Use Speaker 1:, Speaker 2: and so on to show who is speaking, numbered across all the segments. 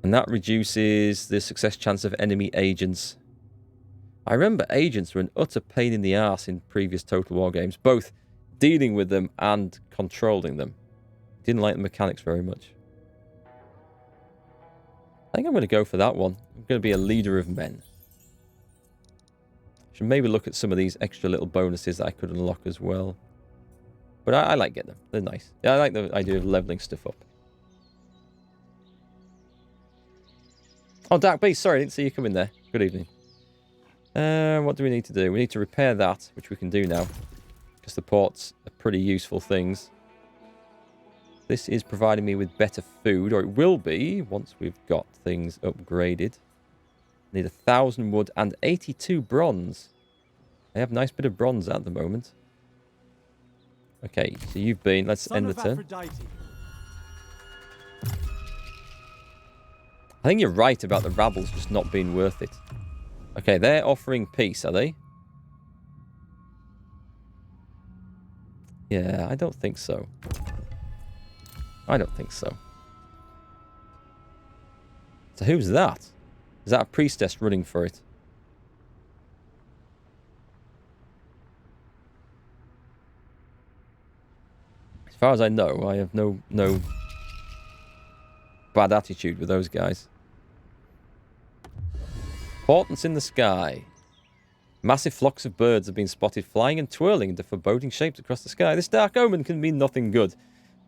Speaker 1: And that reduces the success chance of enemy agents. I remember agents were an utter pain in the arse in previous Total War games, both dealing with them and controlling them. Didn't like the mechanics very much. I think I'm going to go for that one. I'm going to be a leader of men. Should maybe look at some of these extra little bonuses that I could unlock as well. But I like getting them. They're nice. Yeah, I like the idea of leveling stuff up. Oh, Dark Beast. Sorry, I didn't see you come in there. Good evening. What do we need to do? We need to repair that, which we can do now. Because the ports are pretty useful things. This is providing me with better food, or it will be once we've got things upgraded. Need 1,000 wood and 82 bronze. I have a nice bit of bronze at the moment. Okay, so you've been... Let's end the turn. I think you're right about the rabbles just not being worth it. Okay, they're offering peace, are they? Yeah, I don't think so. I don't think so. So who's that? Is that a priestess running for it? As far as I know, I have no bad attitude with those guys. Portents in the sky. Massive flocks of birds have been spotted flying and twirling into foreboding shapes across the sky. This dark omen can mean nothing good.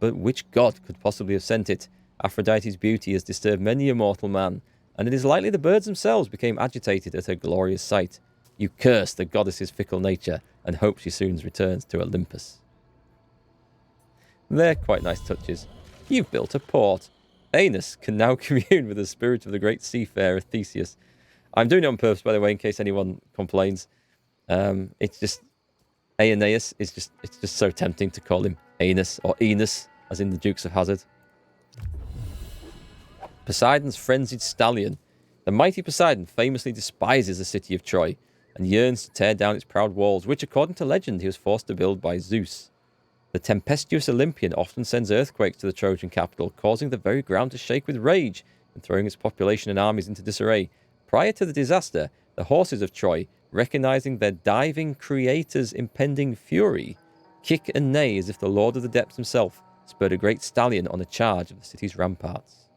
Speaker 1: But which god could possibly have sent it? Aphrodite's beauty has disturbed many a mortal man, and it is likely the birds themselves became agitated at her glorious sight. You curse the goddess's fickle nature, and hope she soon returns to Olympus. They're quite nice touches. You've built a port. Aeneas can now commune with the spirit of the great seafarer Theseus. I'm doing it on purpose, by the way, in case anyone complains. It's just... Aeneas is just... It's just so tempting to call him Aeneas, or Aeneas, as in the Dukes of Hazzard. Poseidon's frenzied stallion. The mighty Poseidon famously despises the city of Troy, and yearns to tear down its proud walls, which, according to legend, he was forced to build by Zeus. The tempestuous Olympian often sends earthquakes to the Trojan capital, causing the very ground to shake with rage, and throwing its population and armies into disarray. Prior to the disaster, the horses of Troy, recognizing their diving creator's impending fury, kick and neigh as if the Lord of the Depths himself spurred a great stallion on a charge of the city's ramparts.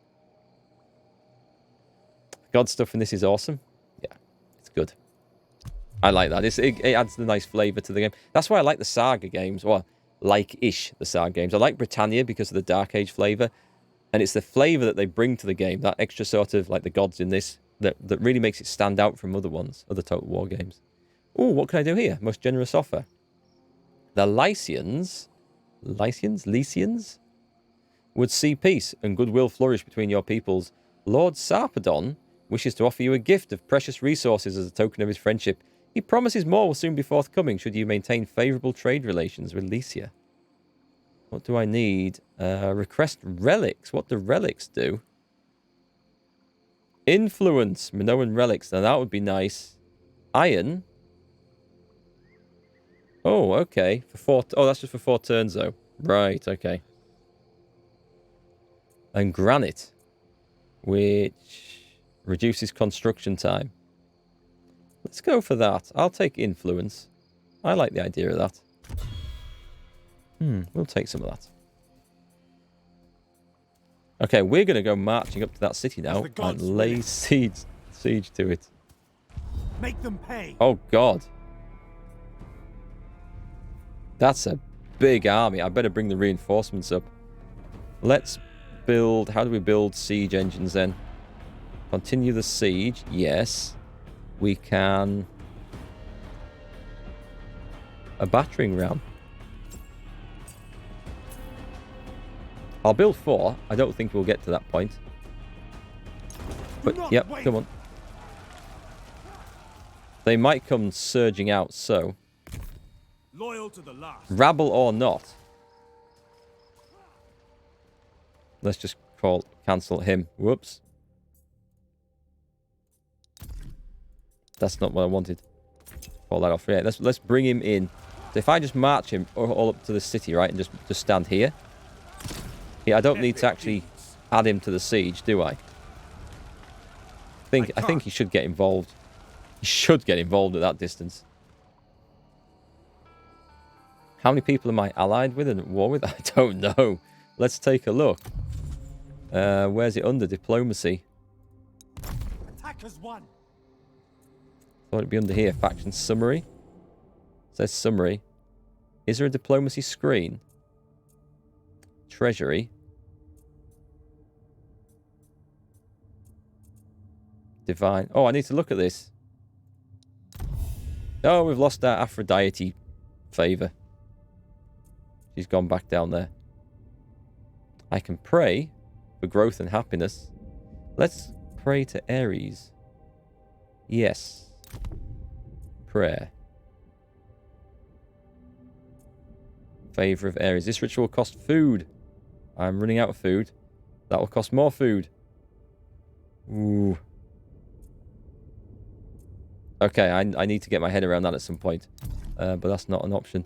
Speaker 1: God stuff in this is awesome. Yeah, it's good. I like that. It adds the nice flavour to the game. That's why I like the Saga games, or like-ish the Saga games. I like Britannia because of the Dark Age flavour, and it's the flavour that they bring to the game, that extra sort of, like the gods in this, that really makes it stand out from other ones, other Total War games. Oh, what can I do here? Most generous offer. The Lycians would see peace and goodwill flourish between your peoples. Lord Sarpedon wishes to offer you a gift of precious resources as a token of his friendship. He promises more will soon be forthcoming should you maintain favourable trade relations with Lycia. What do I need? Request relics. What do relics do? Influence. Minoan relics. Now that would be nice. Iron. Oh, okay. For 4... Oh, that's just for 4 turns, though. Right, okay. And granite, which reduces construction time. Let's go for that. I'll take influence. I like the idea of that. We'll take some of that. Okay, we're going to go marching up to that city now and lay siege to it.
Speaker 2: Make them pay.
Speaker 1: Oh, God. That's a big army. I better bring the reinforcements up. Let's build... How do we build siege engines then? Continue the siege. Yes. We can... A battering ram. I'll build 4. I don't think we'll get to that point. But, yep, come on. They might come surging out, so...
Speaker 2: Loyal to the last.
Speaker 1: Rabble or not. Let's just cancel him. Whoops. That's not what I wanted. Call that off. Yeah, let's bring him in. So if I just march him all up to the city, right, and just stand here. Yeah, I don't need to actually add him to the siege, do I? think he should get involved. He should get involved at that distance. How many people am I allied with and at war with? I don't know. Let's take a look. Where's it under? Diplomacy.
Speaker 2: Attackers won.
Speaker 1: Thought it'd be under here. Faction summary. It says summary. Is there a diplomacy screen? Treasury. Divine. Oh, I need to look at this. Oh, we've lost our Aphrodite favour. She's gone back down there. I can pray for growth and happiness. Let's pray to Ares. Yes. Prayer. Favour of Ares. This ritual costs food. I'm running out of food. That will cost more food. Ooh. Okay, I need to get my head around that at some point. But that's not an option.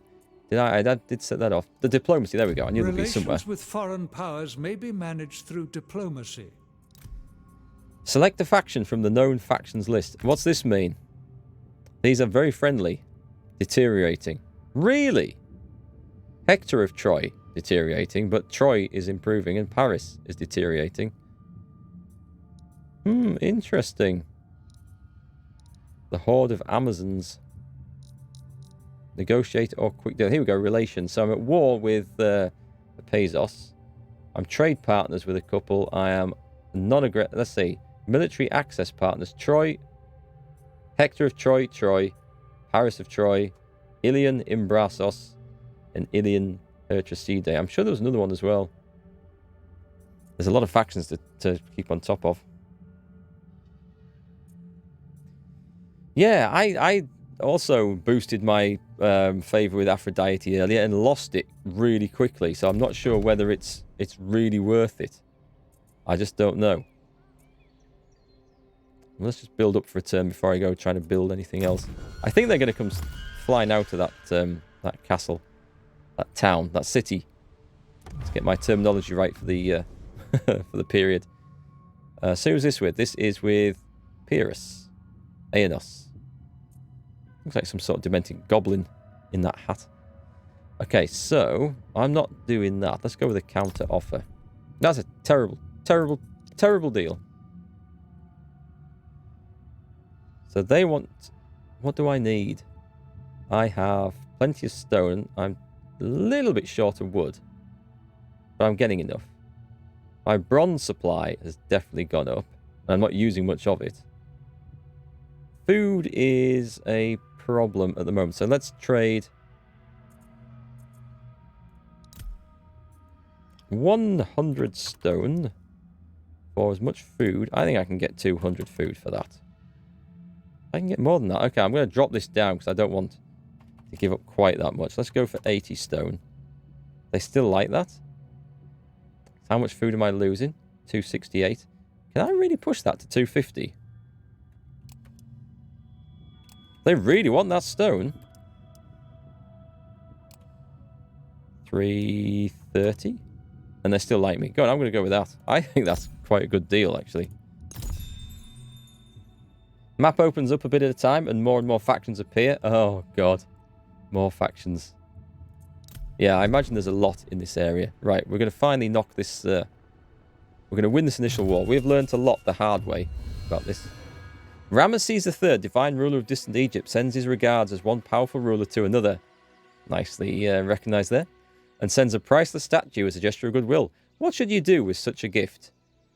Speaker 1: I did set that off. The diplomacy, there we go. I knew there'd be somewhere.
Speaker 3: Relations with foreign powers may be managed through diplomacy.
Speaker 1: Select a faction from the known factions list. What's this mean? These are very friendly. Deteriorating. Really? Hector of Troy, deteriorating, but Troy is improving and Paris is deteriorating. Interesting. The Horde of Amazons. Negotiate or quick deal. Here we go, relations. So I'm at war with the Pezos. I'm trade partners with a couple. I am non-aggressive. Let's see. Military access partners. Troy. Hector of Troy, Troy. Paris of Troy. Ilion Imbrasos. And Ilion Ertracide. I'm sure there was another one as well. There's a lot of factions to keep on top of. Yeah, I also boosted my favour with Aphrodite earlier and lost it really quickly. So I'm not sure whether it's really worth it. I just don't know. Let's just build up for a turn before I go trying to build anything else. I think they're going to come flying out of that castle, that town, that city. Let's get my terminology right for the for the period. So who's this with? This is with Pyrrhus, Aeneas. Looks like some sort of demented goblin in that hat. Okay, so I'm not doing that. Let's go with a counter offer. That's a terrible, terrible, terrible deal. So they want... What do I need? I have plenty of stone. I'm a little bit short of wood. But I'm getting enough. My bronze supply has definitely gone up. I'm not using much of it. Food is a problem at the moment. So let's trade 100 stone for as much food. I think I can get 200 food for that. I can get more than that. Okay, I'm going to drop this down because I don't want to give up quite that much. Let's go for 80 stone. They still like that? How much food am I losing? 268. Can I really push that to 250? They really want that stone. 330. And they still like me. Go on, I'm going to go with that. I think that's quite a good deal, actually. Map opens up a bit at a time and more factions appear. Oh, God. More factions. Yeah, I imagine there's a lot in this area. Right, we're going to finally knock this... we're going to win this initial war. We've learned a lot the hard way about this. Ramesses III, divine ruler of distant Egypt, sends his regards as one powerful ruler to another. Nicely recognised there. And sends a priceless statue as a gesture of goodwill. What should you do with such a gift?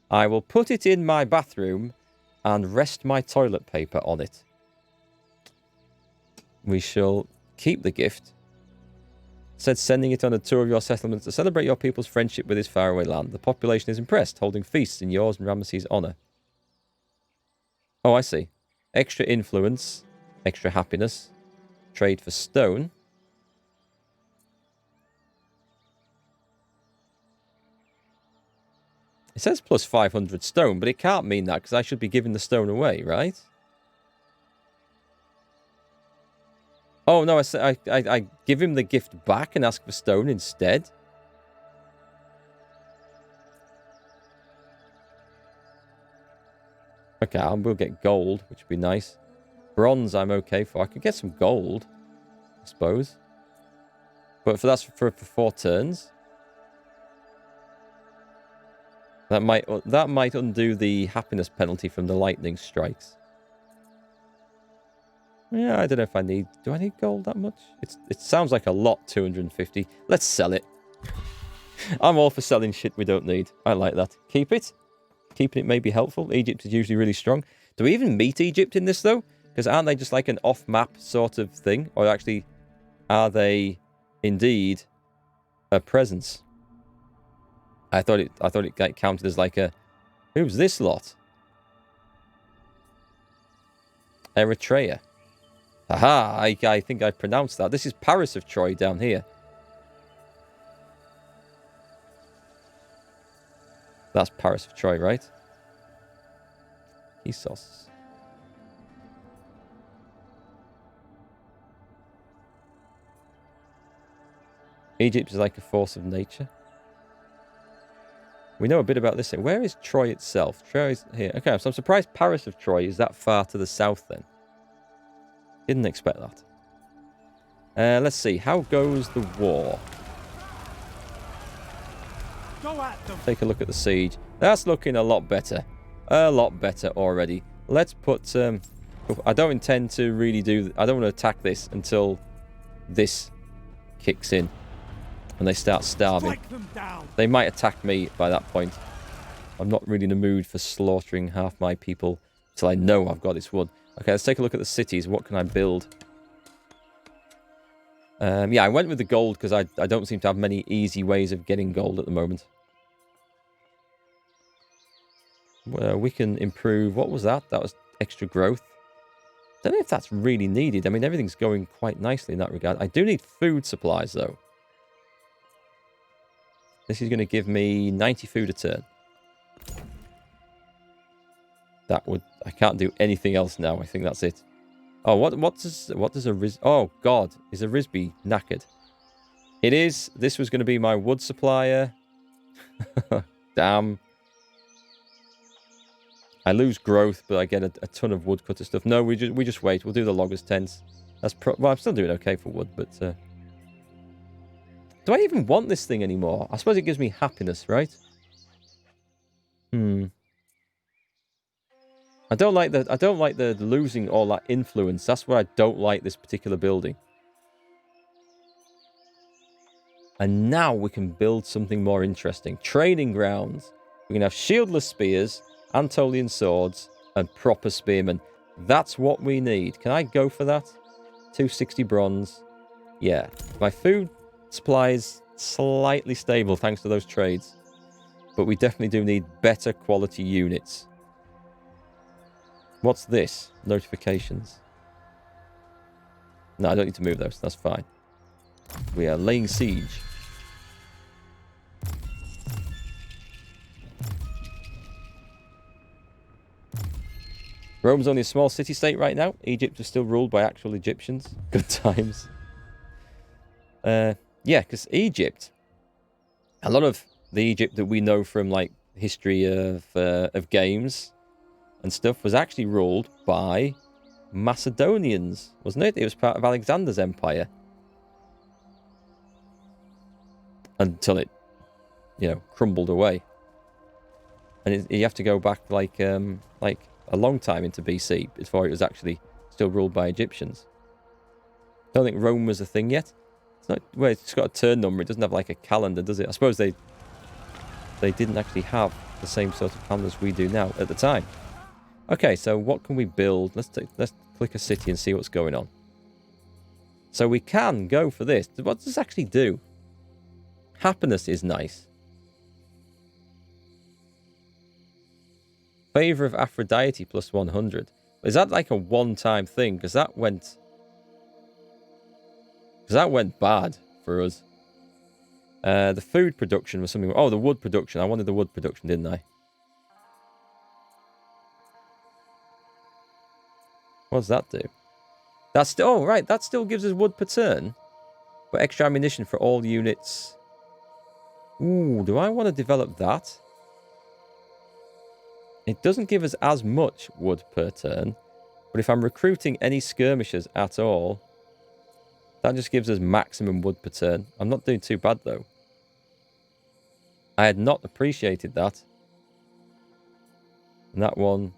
Speaker 1: I will put it in my bathroom and rest my toilet paper on it. We shall keep the gift. Said sending it on a tour of your settlements to celebrate your people's friendship with this faraway land. The population is impressed, holding feasts in yours and Ramesses' honour. Oh, I see. Extra influence, extra happiness, trade for stone. It says plus 500 stone, but it can't mean that because I should be giving the stone away, right? Oh, no, I give him the gift back and ask for stone instead. Okay, I will get gold, which would be nice. Bronze I'm okay for. I could get some gold, I suppose. But that's for 4 turns. That might undo the happiness penalty from the lightning strikes. Yeah, I don't know if I need... Do I need gold that much? It sounds like a lot, 250. Let's sell it. I'm all for selling shit we don't need. I like that. Keep it. Keeping it may be helpful. Egypt is usually really strong. Do we even meet Egypt in this, though? Because aren't they just like an off-map sort of thing? Or actually, are they indeed a presence? I thought it counted as like a... Who's this lot? Eritrea. Aha! I think I pronounced that. This is Paris of Troy down here. That's Paris of Troy, right? Isos. Egypt is like a force of nature. We know a bit about this. Where is Troy itself? Troy is here. Okay, so I'm surprised Paris of Troy is that far to the south then. Didn't expect that. Let's see. How goes the war?
Speaker 2: Go at them.
Speaker 1: Take a look at the siege. That's looking a lot better. A lot better already. Let's put... I don't intend to really do... I don't want to attack this until this kicks in. And they start starving.
Speaker 2: Strike them down.
Speaker 1: They might attack me by that point. I'm not really in the mood for slaughtering half my people until I know I've got this wood. Okay, let's take a look at the cities. What can I build? Yeah, I went with the gold because I don't seem to have many easy ways of getting gold at the moment. We can improve... What was that? That was extra growth. Don't know if that's really needed. I mean, everything's going quite nicely in that regard. I do need food supplies, though. This is going to give me 90 food a turn. That would... I can't do anything else now. I think that's it. Oh, what does a Riz... Oh, God. Is a Risby knackered? It is. This was going to be my wood supplier. Damn. I lose growth, but I get a ton of woodcutter stuff. No, we just wait. We'll do the loggers' tents. That's well, I'm still doing okay for wood, but... Do I even want this thing anymore? I suppose it gives me happiness, right? I don't like the losing all that influence. That's why I don't like this particular building. And now we can build something more interesting. Training grounds. We can have shieldless spears, Anatolian swords, and proper spearmen. That's what we need. Can I go for that? 260 bronze. Yeah. My food supply is slightly stable thanks to those trades. But we definitely do need better quality units. What's this? Notifications. No, I don't need to move those. That's fine. We are laying siege. Rome's only a small city-state right now. Egypt is still ruled by actual Egyptians. Good times. Yeah, because Egypt, a lot of the Egypt that we know from like history of games and stuff was actually ruled by Macedonians, wasn't it? It was part of Alexander's empire until it, crumbled away. And you have to go back like a long time into BC before it was actually still ruled by Egyptians. Don't think Rome was a thing yet. It's not. Well, it's got a turn number. It doesn't have like a calendar, does it? I suppose they didn't actually have the same sort of calendars we do now at the time. Okay, so what can we build? Let's click a city and see what's going on. So we can go for this. What does this actually do? Happiness is nice. Favor of Aphrodite plus 100. Is that like a one-time thing? Because that went bad for us. The food production was something... Oh, the wood production. I wanted the wood production, didn't I? What does that do? That's still... Oh, right. That still gives us wood per turn. But extra ammunition for all units. Ooh, do I want to develop that? It doesn't give us as much wood per turn, but if I'm recruiting any skirmishers at all, that just gives us maximum wood per turn. I'm not doing too bad, though. I had not appreciated that. And that one,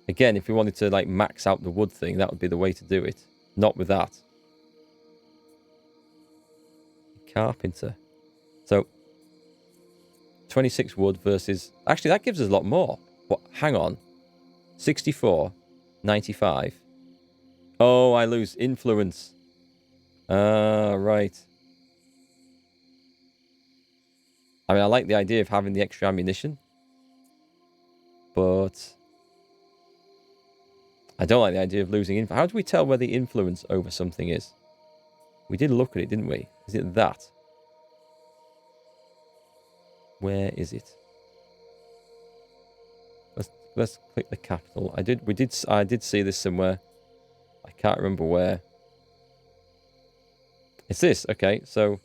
Speaker 1: again, if we wanted to like max out the wood thing, that would be the way to do it. Not with that. Carpenter. So, 26 wood versus... Actually, that gives us a lot more. What? Hang on. 64, 95. Oh, I lose influence. Ah, right. I mean, I like the idea of having the extra ammunition. But I don't like the idea of losing influence. How do we tell where the influence over something is? We did look at it, didn't we? Is it that? Where is it? Let's click the capital. I did see this somewhere. I can't remember where. It's this. Okay, so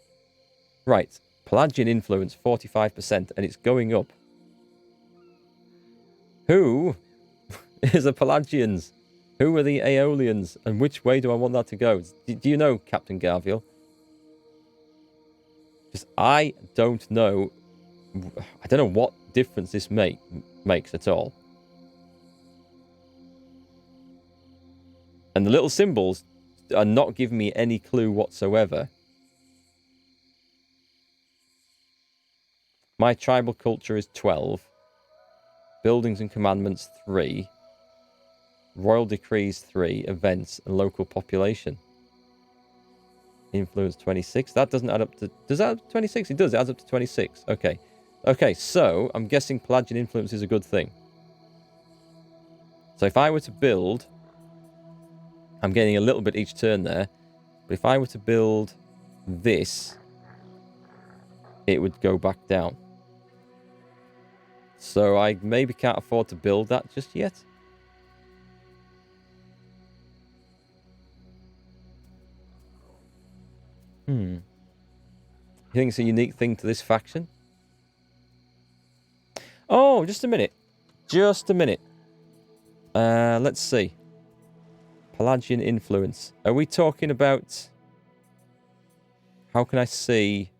Speaker 1: right. Pelagian influence 45%, and it's going up. Who is the Pelagians? Who are the Aeolians? And which way do I want that to go? Do you know, Captain Garfield? Just I don't know. I don't know what difference this makes at all. And the little symbols are not giving me any clue whatsoever. My tribal culture is 12. Buildings and commandments 3. Royal decrees 3. Events and local population. Influence 26. That doesn't add up to... Does that add up to 26? It does. It adds up to 26. Okay. Okay, so I'm guessing Pelagian influence is a good thing. So if I were to build... I'm getting a little bit each turn there. But if I were to build this, it would go back down. So I maybe can't afford to build that just yet. You think it's a unique thing to this faction? Oh, just a minute. Just a minute. Let's see. Pelagian influence. Are we talking about... How can I see...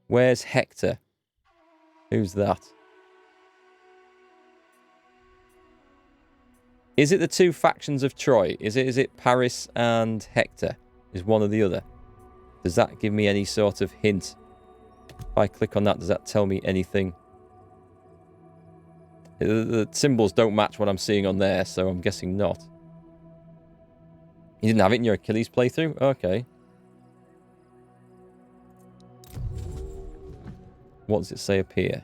Speaker 1: Where's Hector? Who's that? Is it the two factions of Troy? Is it Paris and Hector? Is one or the other? Does that give me any sort of hint? If I click on that, does that tell me anything? The symbols don't match what I'm seeing on there, so I'm guessing not. You didn't have it in your Achilles playthrough? Okay. What does it say up here?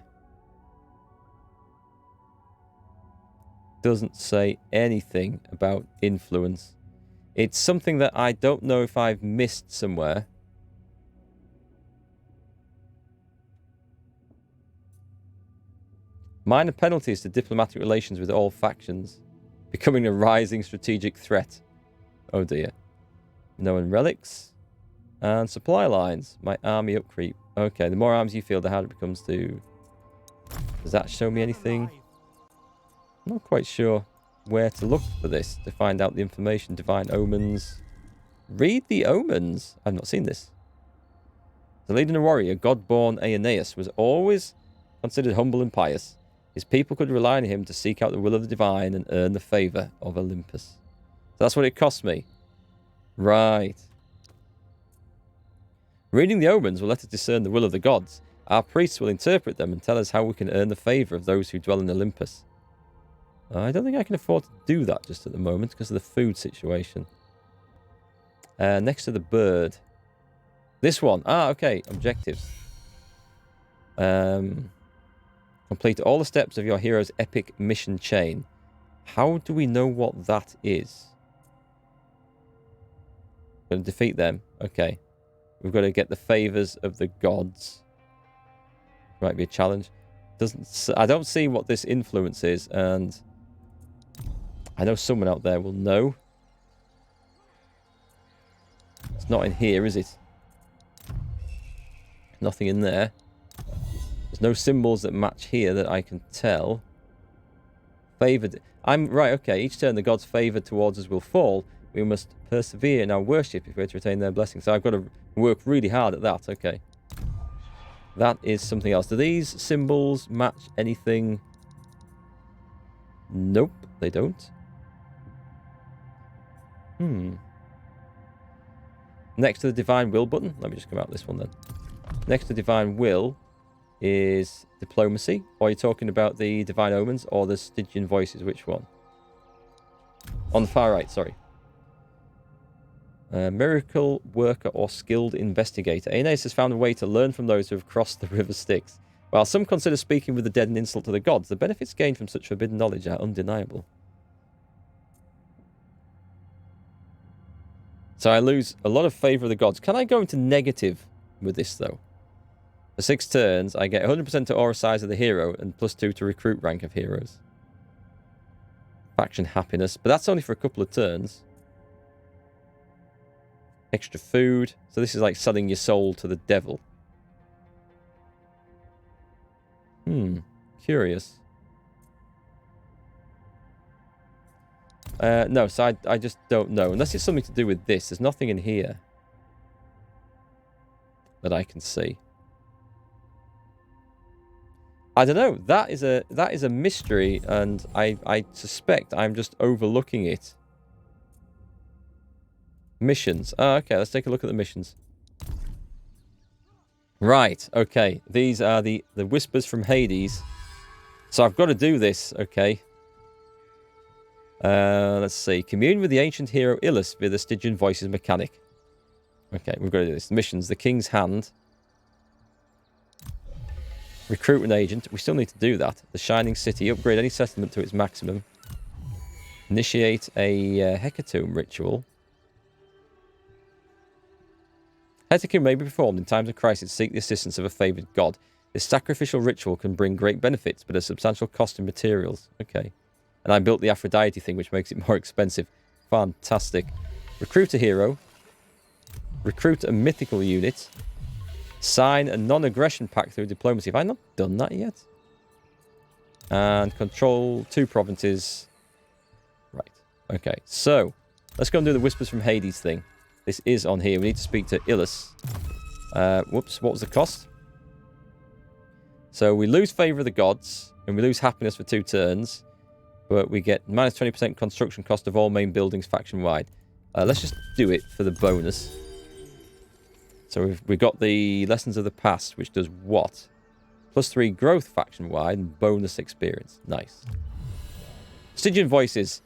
Speaker 1: Doesn't say anything about influence. It's something that I don't know if I've missed somewhere. Minor penalties to diplomatic relations with all factions. Becoming a rising strategic threat. Oh dear. Known relics. And supply lines. My army upkeep. Okay, the more arms you field, the harder it becomes to... Does that show me anything? I'm not quite sure where to look for this to find out the information. Divine omens. Read the omens. I've not seen this. The leader and a warrior, god-born Aeneas, was always considered humble and pious. His people could rely on him to seek out the will of the divine and earn the favour of Olympus. So that's what it cost me. Right. Reading the omens will let us discern the will of the gods. Our priests will interpret them and tell us how we can earn the favour of those who dwell in Olympus. I don't think I can afford to do that just at the moment because of the food situation. Next to the bird. This one. Ah, okay. Objectives. Complete all the steps of your hero's epic mission chain. How do we know what that is? Going to defeat them. Okay. We've got to get the favours of the gods. Might be a challenge. I don't see what this influence is, and I know someone out there will know. It's not in here, is it? Nothing in there. There's no symbols that match here that I can tell. Favored. I'm right, okay. Each turn the gods favored towards us will fall. We must persevere in our worship if we're to retain their blessings. So I've got to work really hard at that. Okay. That is something else. Do these symbols match anything? Nope, they don't. Next to the Divine Will button. Let me just come out this one then. Next to Divine Will is Diplomacy. Or are you talking about the Divine Omens or the Stygian Voices? Which one? On the far right, sorry. Miracle Worker or Skilled Investigator. Aeneas has found a way to learn from those who have crossed the river Styx. While some consider speaking with the dead an insult to the gods, the benefits gained from such forbidden knowledge are undeniable. So I lose a lot of favour of the gods. Can I go into negative with this, though? For 6 turns, I get 100% to aura size of the hero and +2 to recruit rank of heroes. Faction happiness, but that's only for a couple of turns. Extra food. So this is like selling your soul to the devil. Curious. No, so I just don't know. Unless it's something to do with this. There's nothing in here that I can see. I don't know. That is a mystery, and I suspect I'm just overlooking it. Missions. Oh, okay, let's take a look at the missions. Right, okay. These are the whispers from Hades. So I've got to do this, okay. Let's see. Commune with the ancient hero Ilus via the Stygian Voices mechanic. Okay, we've got to do this. Missions. The King's Hand. Recruit an agent. We still need to do that. The Shining City. Upgrade any settlement to its maximum. Initiate a hecatomb ritual. Hecatomb may be performed in times of crisis. Seek the assistance of a favoured god. This sacrificial ritual can bring great benefits, but a substantial cost in materials. Okay. And I built the Aphrodite thing, which makes it more expensive. Fantastic. Recruit a hero. Recruit a mythical unit. Sign a non-aggression pact through diplomacy. Have I not done that yet? And control 2 provinces. Right. Okay. So, let's go and do the Whispers from Hades thing. This is on here. We need to speak to Ilus. Whoops. What was the cost? So, we lose favour of the gods. And we lose happiness for 2 turns. But we get minus 20% construction cost of all main buildings faction-wide. Let's just do it for the bonus. So we've got the Lessons of the Past, which does what? +3 growth faction-wide and bonus experience. Nice. Stygian Voices.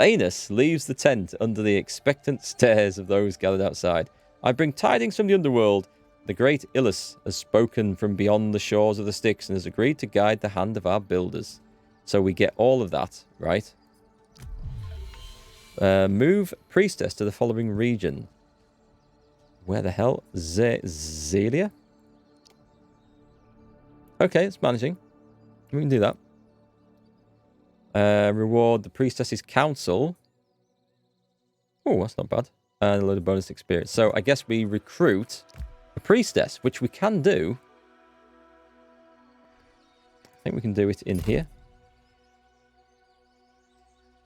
Speaker 1: Aeneas leaves the tent under the expectant stares of those gathered outside. I bring tidings from the underworld. The great Ilus has spoken from beyond the shores of the Styx and has agreed to guide the hand of our builders. So we get all of that, right? Move Priestess to the following region. Where the hell? Zelia? Okay, it's managing. We can do that. Reward the Priestess's Council. Oh, that's not bad. And a load of bonus experience. So I guess we recruit a Priestess, which we can do. I think we can do it in here.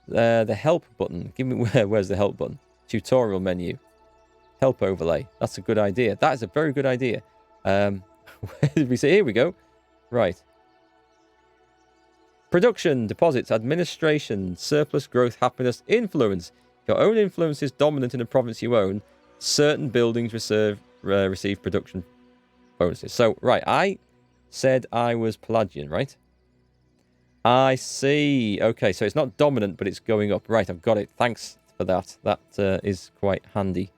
Speaker 1: The help button. Give me where's the help button? Tutorial menu. Help overlay. That's a good idea. That is a very good idea. Where did we say? Here we go. Right. Production, deposits, administration, surplus, growth, happiness, influence. If your own influence is dominant in a province you own, certain buildings receive production bonuses. So, right, I said I was Pelagian, right? I see. Okay, so it's not dominant, but it's going up. Right, I've got it. Thanks for that. That is quite handy.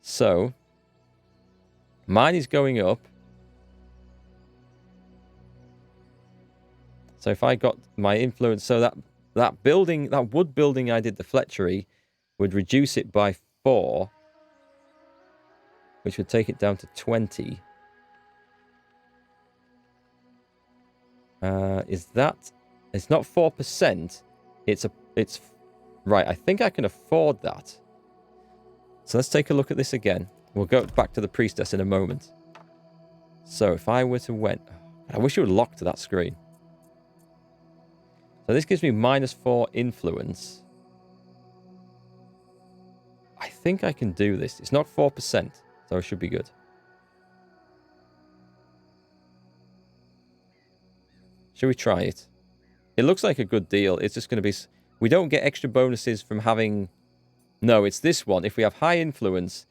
Speaker 1: So, mine is going up. So if I got my influence, so that building, that wood building I did the Fletchery, would reduce it by 4, which would take it down to 20. Is that? It's not 4%. It's right. I think I can afford that. So let's take a look at this again. We'll go back to the Priestess in a moment. So if I were to I wish it would lock to that screen. So this gives me -4 influence. I think I can do this. It's not 4%, so it should be good. Should we try it? It looks like a good deal. It's just going to be... We don't get extra bonuses from having... No, it's this one. If we have high influence,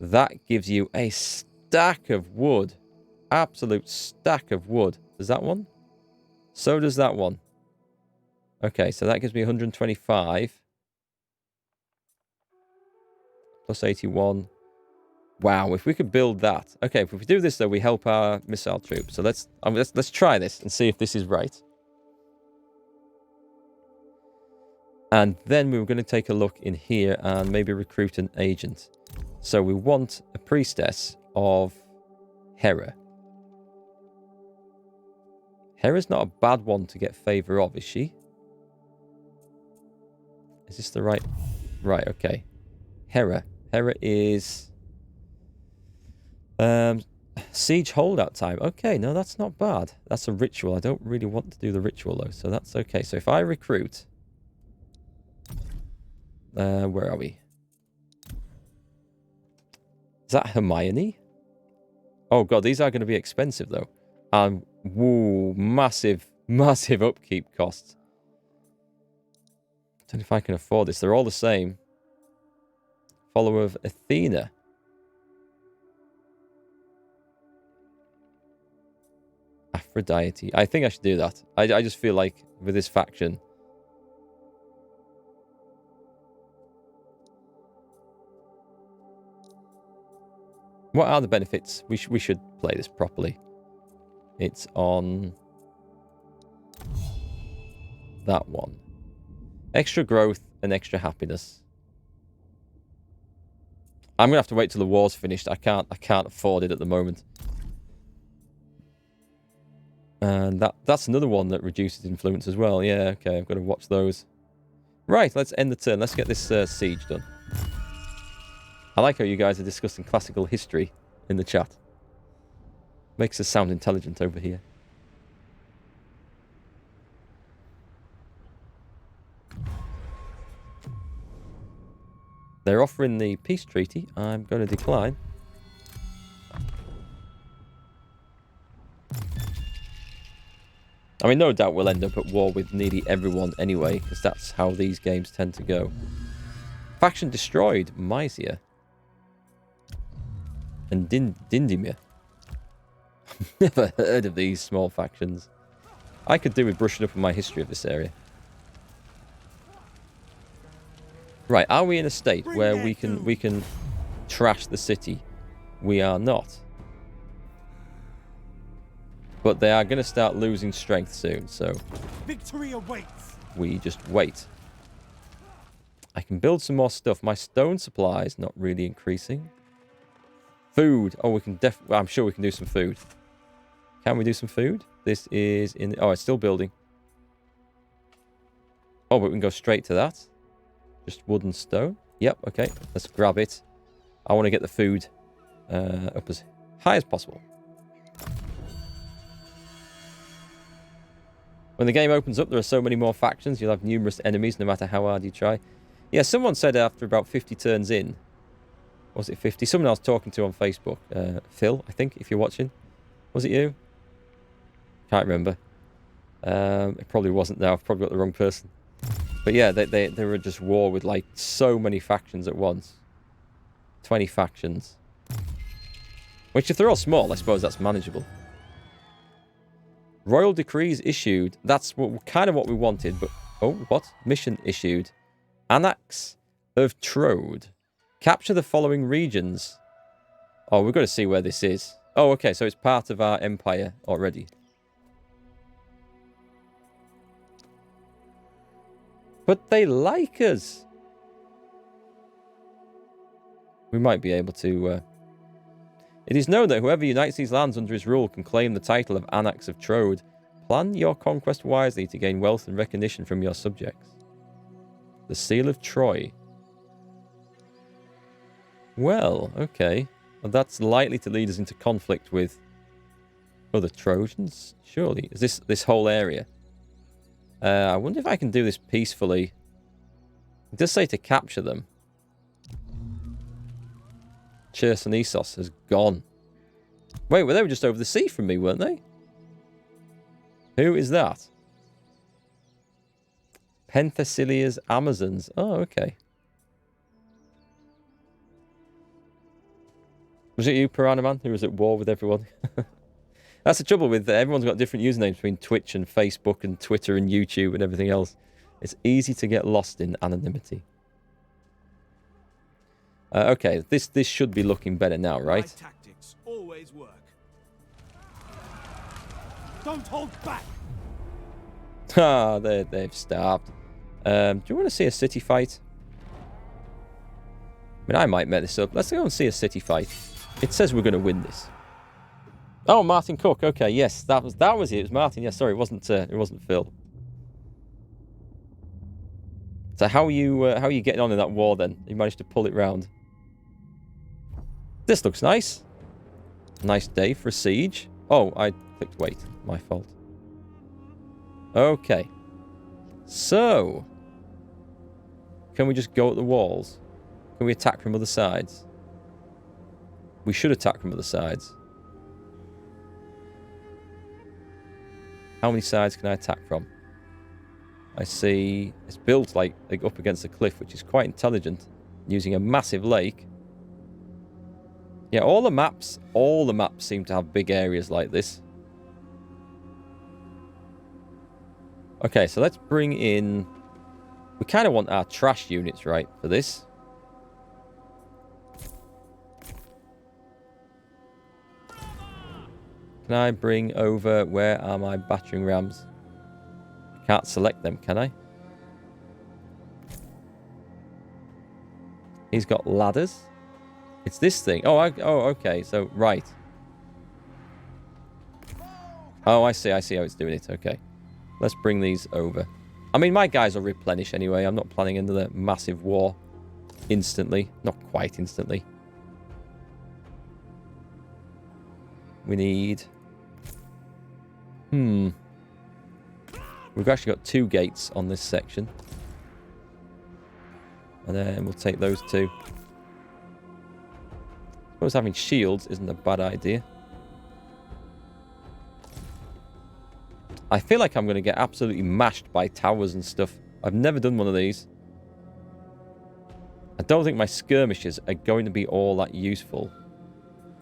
Speaker 1: that gives you a stack of wood. Absolute stack of wood. Does that one? So does that one. Okay, so that gives me 125. Plus 81. Wow, if we could build that. Okay, if we do this, though, we help our missile troops. So let's try this and see if this is right. And then we were going to take a look in here and maybe recruit an agent. So we want a priestess of Hera. Hera's not a bad one to get favor of, is she? Is this the right... Right, okay. Hera. Hera is... siege holdout time. Okay, no, that's not bad. That's a ritual. I don't really want to do the ritual, though, so that's okay. So if I recruit... where are we? Is that Hermione? Oh, God, these are going to be expensive, though. And, woo, massive, massive upkeep costs. I don't know if I can afford this. They're all the same. Follower of Athena. Aphrodite. I think I should do that. I just feel like with this faction... What are the benefits? We should play this properly. It's on that one. Extra growth and extra happiness. I'm gonna have to wait till the war's finished. I can't afford it at the moment. And that's another one that reduces influence as well. Yeah, okay, I've got to watch those. Right, let's end the turn. Let's get this siege done. I like how you guys are discussing classical history in the chat. Makes us sound intelligent over here. They're offering the peace treaty. I'm going to decline. I mean, no doubt we'll end up at war with nearly everyone anyway, because that's how these games tend to go. Faction destroyed, Mysia. And Dindymir. Never heard of these small factions. I could do with brushing up on my history of this area. Right, are we in a state where we can trash the city? We are not. But they are going to start losing strength soon, so
Speaker 2: victory awaits.
Speaker 1: We just wait. I can build some more stuff. My stone supply is not really increasing. Food. Oh, we can I'm sure we can do some food. Can we do some food? This is in... Oh, it's still building. Oh, but we can go straight to that. Just wood and stone. Yep, okay. Let's grab it. I want to get the food up as high as possible. When the game opens up, there are so many more factions. You'll have numerous enemies no matter how hard you try. Yeah, someone said after about 50 turns in... Was it 50? Someone I was talking to on Facebook. Phil, I think, if you're watching. Was it you? Can't remember. It probably wasn't now. I've probably got the wrong person. But yeah, they were just war with like so many factions at once. 20 factions. Which if they're all small, I suppose that's manageable. Royal decrees issued. That's kind of what we wanted. But oh, what? Mission issued. Annex of Trode. Capture the following regions. Oh, we've got to see where this is. Oh, okay, so it's part of our empire already. But they like us. We might be able to... It is known that whoever unites these lands under his rule can claim the title of Annex of Trode. Plan your conquest wisely to gain wealth and recognition from your subjects. The Seal of Troy. Well, okay. Well, that's likely to lead us into conflict with other Trojans, surely. Is this whole area? I wonder if I can do this peacefully. It does say to capture them. Chersonesos has gone. Wait, well, they were just over the sea from me, weren't they? Who is that? Penthesilia's Amazons. Oh, okay. Was it you, Piranha Man, who was at war with everyone? That's the trouble with everyone's got different usernames between Twitch and Facebook and Twitter and YouTube and everything else. It's easy to get lost in anonymity. Okay, this should be looking better now, right?
Speaker 2: My tactics always work. Don't hold back.
Speaker 1: Ah, they've stopped. Do you want to see a city fight? I mean, I might make this up. Let's go and see a city fight. It says we're going to win this. Oh, Martin Cook. Okay, yes, that was it. It was Martin. Yes, sorry, it wasn't Phil. So how are you getting on in that war then? You managed to pull it round. This looks nice. Nice day for a siege. Oh, I clicked wait. My fault. Okay. So, can we just go at the walls? Can we attack from other sides? We should attack from other sides. How many sides can I attack from? I see it's built like up against a cliff, which is quite intelligent, using a massive lake. Yeah, all the maps seem to have big areas like this. Okay, so let's bring in... We kind of want our trash units, right, for this. Can I bring over... Where are my battering rams? I can't select them, can I? He's got ladders. It's this thing. Oh, okay. So, right. Oh, I see how it's doing it. Okay. Let's bring these over. I mean, my guys will replenish anyway. I'm not planning another massive war instantly. Not quite instantly. We need... We've actually got 2 gates on this section. And then we'll take those 2. I suppose having shields isn't a bad idea. I feel like I'm going to get absolutely mashed by towers and stuff. I've never done one of these. I don't think my skirmishes are going to be all that useful.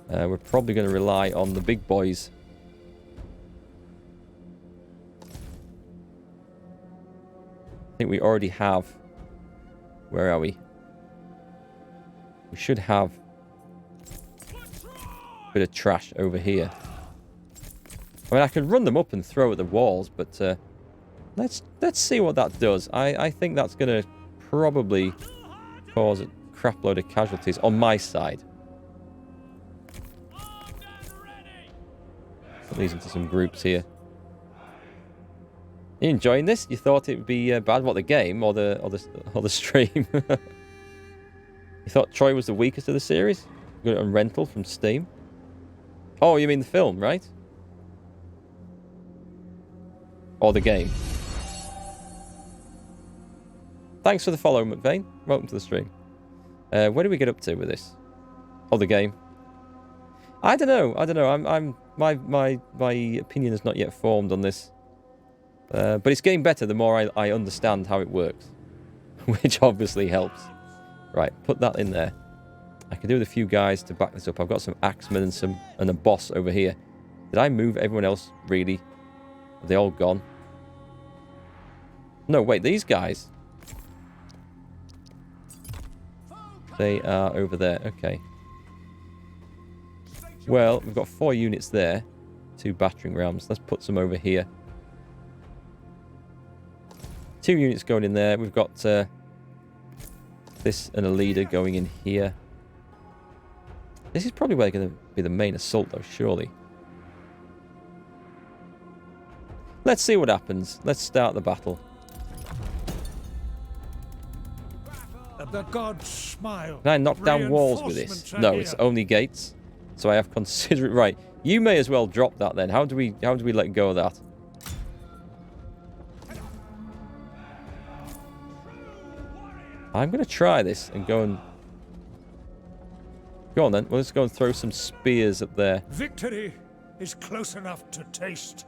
Speaker 1: We're probably going to rely on the big boys. I think we already have... Where are we? We should have a bit of trash over here. I mean, I can run them up and throw at the walls, but let's see what that does. I think that's going to probably cause a crap load of casualties on my side. Put these into some groups here. You enjoying this? You thought it would be bad? What, the game or the stream? You thought Troy was the weakest of the series? You got it on rental from Steam. Oh, you mean the film, right? Or the game. Thanks for the follow, McVeigh. Welcome to the stream. Where do we get up to with this? Oh, the game. I don't know. My opinion is not yet formed on this. But it's getting better the more I understand how it works. Which obviously helps. Right, put that in there. I can do with a few guys to back this up. I've got some axemen and a boss over here. Did I move everyone else, really? Are they all gone? No, wait, these guys. They are over there. Okay. Well, we've got 4 units there. 2 battering rams. Let's put some over here. 2 units going in there. We've got this and a leader going in here. This is probably where they're going to be the main assault, though, surely. Let's see what happens. Let's start the battle.
Speaker 3: The gods smile.
Speaker 1: Can I knock down walls with this? No, it's only gates. So I have considerate... Right. You may as well drop that then. How do we let go of that? I'm going to try this and go and... Go on then. Well, let's go and throw some spears up there.
Speaker 3: Victory is close enough to taste.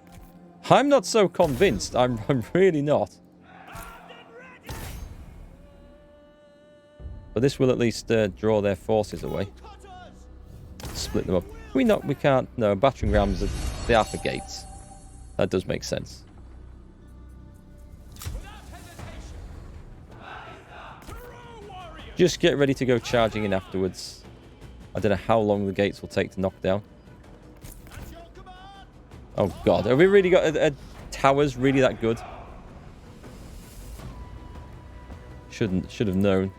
Speaker 1: I'm not so convinced. I'm really not. But this will at least draw their forces away. Split them up. We can't. No, battering rams, they are for gates. That does make sense. Just get ready to go charging in afterwards. I don't know how long the gates will take to knock down. Oh god, have we really got a towers really that good? Should have known.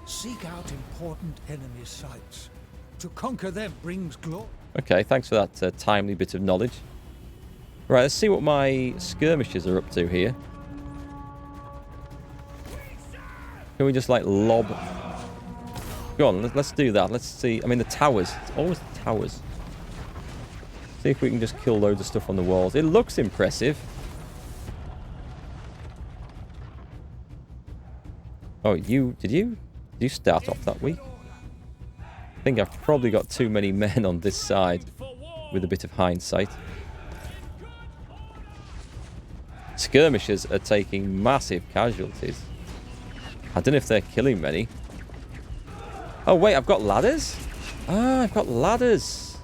Speaker 3: Seek out important enemy sites. To conquer them brings glory.
Speaker 1: Okay, thanks for that timely bit of knowledge. Right, let's see what my skirmishers are up to here. Can we just like lob? Go on, let's do that. Let's see. I mean, the towers. It's always the towers. See if we can just kill loads of stuff on the walls. It looks impressive. Oh, did you start off that weak? I think I've probably got too many men on this side with a bit of hindsight. Skirmishers are taking massive casualties. I don't know if they're killing many. Oh, wait, I've got ladders? Ah, I've got ladders.